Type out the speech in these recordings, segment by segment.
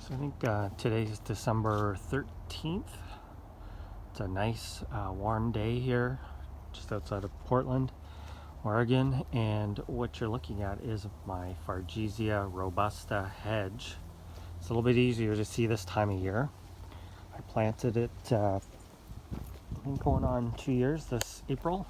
So I think today's December 13th. It's a nice warm day here just outside of Portland, Oregon, and what you're looking at is my Fargesia robusta hedge. It's a little bit easier to see this time of year. I planted it I think going on 2 years this April.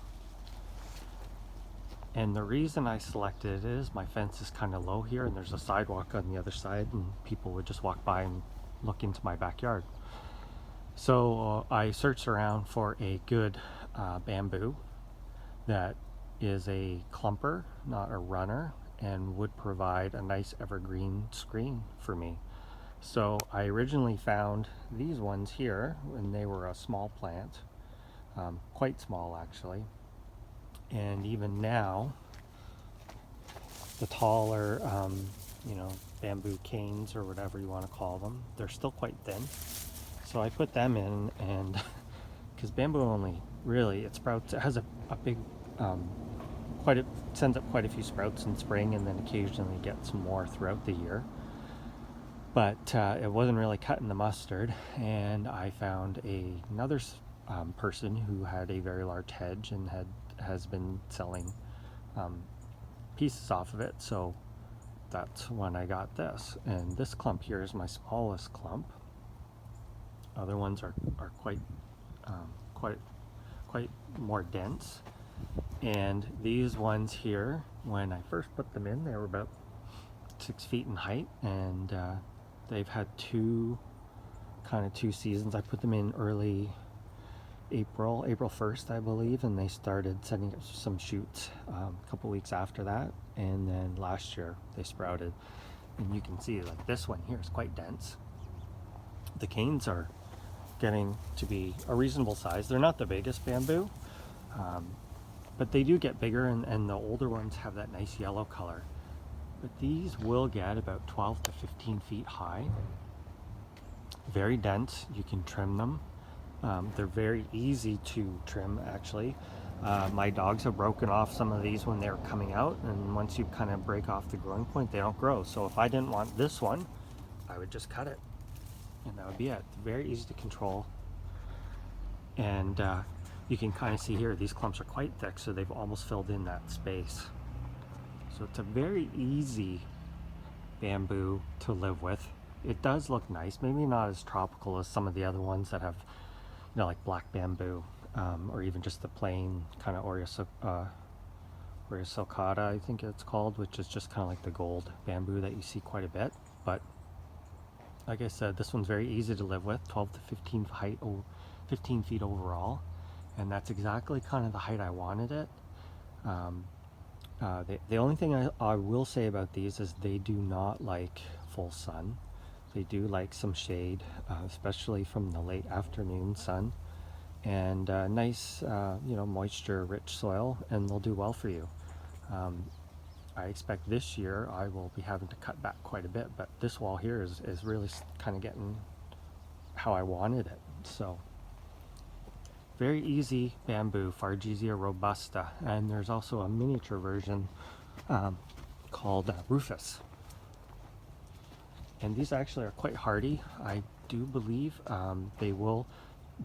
And the reason I selected it is my fence is kind of low here and there's a sidewalk on the other side and people would just walk by and look into my backyard. So I searched around for a good bamboo that is a clumper, not a runner, and would provide a nice evergreen screen for me. So I originally found these ones here and they were a small plant, quite small actually. And even now, the taller, bamboo canes or whatever you want to call them, they're still quite thin. So I put them in, and because bamboo only really, it sprouts, it has a big, sends up quite a few sprouts in spring and then occasionally gets more throughout the year. But it wasn't really cutting the mustard, and I found another person who had a very large hedge and has been selling pieces off of it, so that's when I got this. And this clump here is my smallest clump. Other ones are quite more dense, and these ones here, when I first put them in, they were about 6 feet in height, and they've had two seasons. I put them in early April 1st, I believe, and they started sending up some shoots a couple weeks after that, and then last year they sprouted. And you can see, like, this one here is quite dense. The canes are getting to be a reasonable size. They're not the biggest bamboo, but they do get bigger, and the older ones have that nice yellow color. But these will get about 12 to 15 feet high. Very dense. You can trim them. They're very easy to trim, actually. My dogs have broken off some of these when they're coming out, and once you kind of break off the growing point, they don't grow. So if I didn't want this one, I would just cut it, and that would be it. Very easy to control. And you can kind of see here, these clumps are quite thick, so they've almost filled in that space. So it's a very easy bamboo to live with. It does look nice, maybe not as tropical as some of the other ones that have, like black bamboo, or even just the plain kind of Aurea sulcata, I think it's called, which is just kind of like the gold bamboo that you see quite a bit. But like I said, this one's very easy to live with, 12 to 15 feet overall, and that's exactly kind of the height I wanted it. The only thing I will say about these is they do not like full sun. They do like some shade, especially from the late afternoon sun, and nice, moisture-rich soil, and they'll do well for you. I expect this year I will be having to cut back quite a bit, but this wall here is really kind of getting how I wanted it. So very easy bamboo, Fargesia robusta, and there's also a miniature version called Rufus. And these actually are quite hardy. I do believe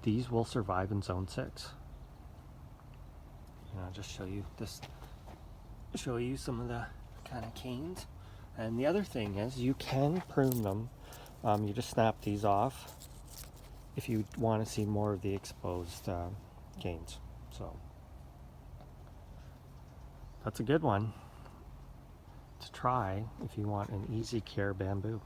these will survive in zone 6. And I'll just show you some of the kind of canes. And the other thing is, you can prune them. You just snap these off if you want to see more of the exposed canes. So that's a good one to try if you want an easy care bamboo.